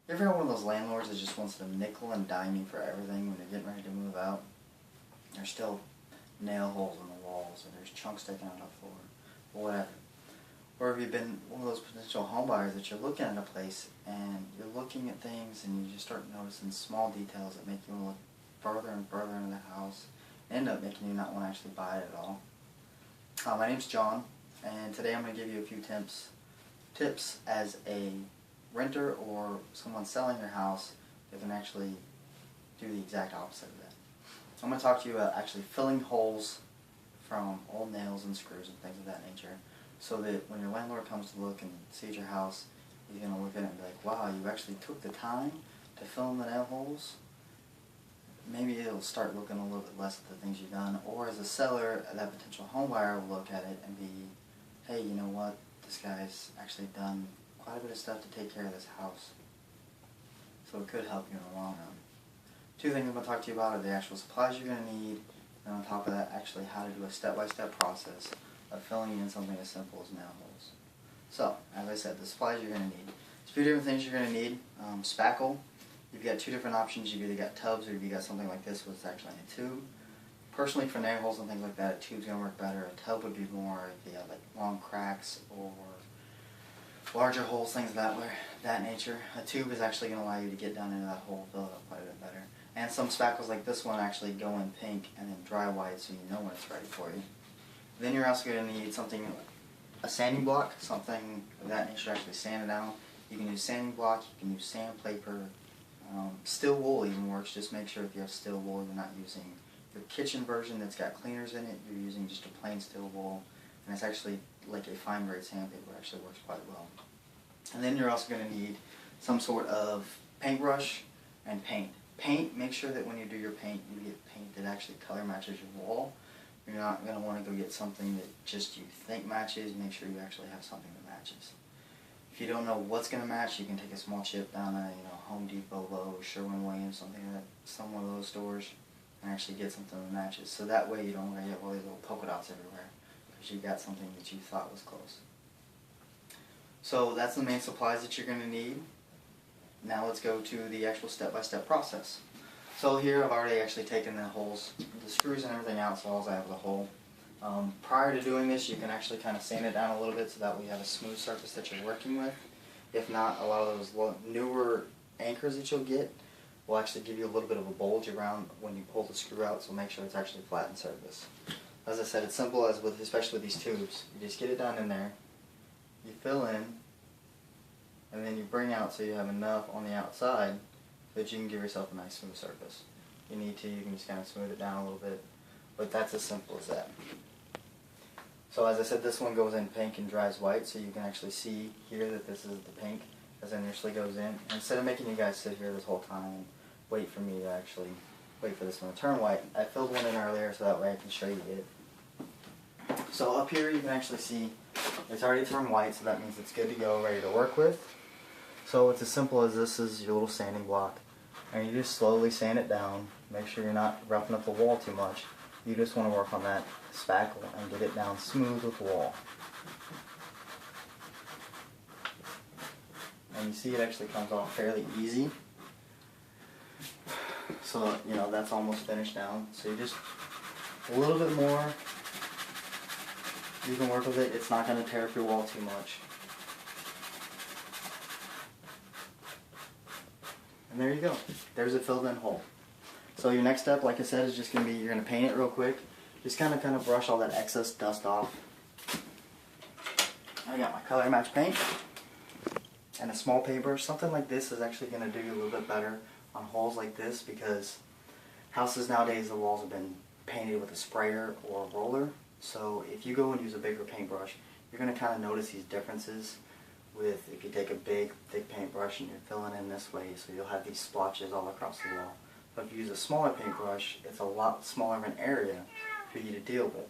You ever have one of those landlords that just wants to nickel and dime you for everything when you're getting ready to move out? There's still nail holes in the walls, or there's chunks sticking out of the floor, or whatever. Or have you been one of those potential home buyers that you're looking at a place and you're looking at things and you just start noticing small details that make you want to look further and further into the house, and end up making you not want to actually buy it at all? My name's John, and today I'm going to give you a few tips as a renter or someone selling your house that can actually do the exact opposite of that. I'm going to talk to you about actually filling holes from old nails and screws and things of that nature, so that when your landlord comes to look and sees your house, he's going to look at it and be like, wow, you actually took the time to fill in the nail holes. Maybe it'll start looking a little bit less at the things you've done. Or as a seller, that potential home buyer will look at it and be, hey, you know what, this guy's actually done quite a bit of stuff to take care of this house. So it could help you in the long run. Two things I'm going to talk to you about are the actual supplies you're going to need, and on top of that, actually how to do a step-by-step process of filling in something as simple as nail holes. So, as I said, the supplies you're going to need. There's a few different things you're going to need. Spackle. You've got two different options. You've either got tubs or you've got something like this where it's actually in a tube. Personally, for nail holes and things like that, a tube's going to work better. A tub would be more if you have like long cracks or larger holes, things of that nature. A tube is actually going to allow you to get down into that hole, fill it up quite a bit better. And some spackles like this one actually go in pink and then dry white, so you know when it's ready for you. Then you're also going to need something, a sanding block, something of that nature to actually sand it down. You can use sanding block, you can use sandpaper, steel wool even works. Just make sure if you have steel wool you're not using your kitchen version that's got cleaners in it. You're using just a plain steel wool, and it's actually like a fine grade sandpaper. It actually works quite well. And then you're also going to need some sort of paintbrush and paint. Paint, make sure that when you do your paint, you get paint that actually color matches your wall. You're not going to want to go get something that just you think matches. Make sure you actually have something that matches. If you don't know what's going to match, you can take a small chip down at Home Depot, Lowe's, Sherwin-Williams, some one of those stores, and actually get something that matches. So that way you don't want to get all these little polka dots everywhere, because you got something that you thought was close. So that's the main supplies that you're going to need. Now let's go to the actual step-by-step process. So here I've already actually taken the holes, the screws and everything out, so all I have is a hole. Prior to doing this, you can actually kind of sand it down a little bit so that way you have a smooth surface that you're working with. If not, a lot of those newer anchors that you'll get will actually give you a little bit of a bulge around when you pull the screw out, so make sure it's actually flat in surface. As I said, it's simple as with, especially with these tubes. You just get it down in there, you fill in, and then you bring out so you have enough on the outside so that you can give yourself a nice smooth surface. If you need to, you can just kind of smooth it down a little bit, but that's as simple as that. So as I said, this one goes in pink and dries white, so you can actually see here that this is the pink as it initially goes in. And instead of making you guys sit here this whole time and wait for me to actually wait for this one to turn white, I filled one in earlier so that way I can show you it. So up here you can actually see it's already turned white, so that means it's good to go, ready to work with. So it's as simple as this is your little sanding block, and you just slowly sand it down. Make sure you're not roughing up the wall too much. You just want to work on that spackle and get it down smooth with the wall. And you see it actually comes off fairly easy. So, that's almost finished down. So you just, a little bit more, you can work with it. It's not going to tear up your wall too much. And there you go. There's a filled in hole. So your next step, like I said, is just going to be, you're going to paint it real quick. Just kind of brush all that excess dust off. I got my color match paint and a small paintbrush. Something like this is actually going to do you a little bit better on holes like this, because houses nowadays, the walls have been painted with a sprayer or a roller. So if you go and use a bigger paintbrush, you're going to kind of notice these differences with if you take a big, thick paintbrush and you're filling in this way, so you'll have these splotches all across the wall. But if you use a smaller paintbrush, it's a lot smaller of an area for you to deal with.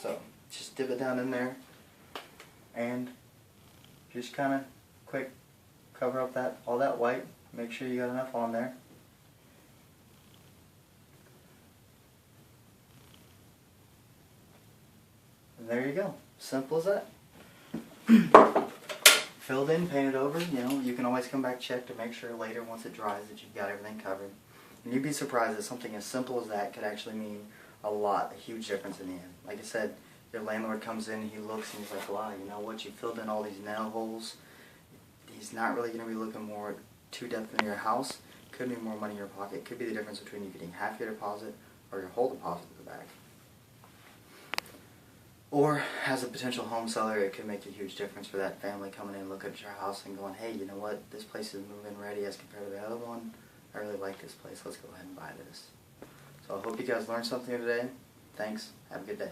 So just dip it down in there and just kind of quick cover up all that white. Make sure you got enough on there. And there you go. Simple as that. filled in, painted over, you can always come back check to make sure later once it dries that you've got everything covered. And you'd be surprised that something as simple as that could actually mean a huge difference in the end. Like I said, your landlord comes in, he looks, and he's like, wow, you know what, you filled in all these nail holes. He's not really going to be looking more to depth in your house. Could be more money in your pocket. Could be the difference between you getting half your deposit or your whole deposit in the back. Or, as a potential home seller, it could make a huge difference for that family coming in, looking at your house and going, hey, you know what, this place is move-in ready as compared to the other one. I really like this place. Let's go ahead and buy this. So I hope you guys learned something today. Thanks. Have a good day.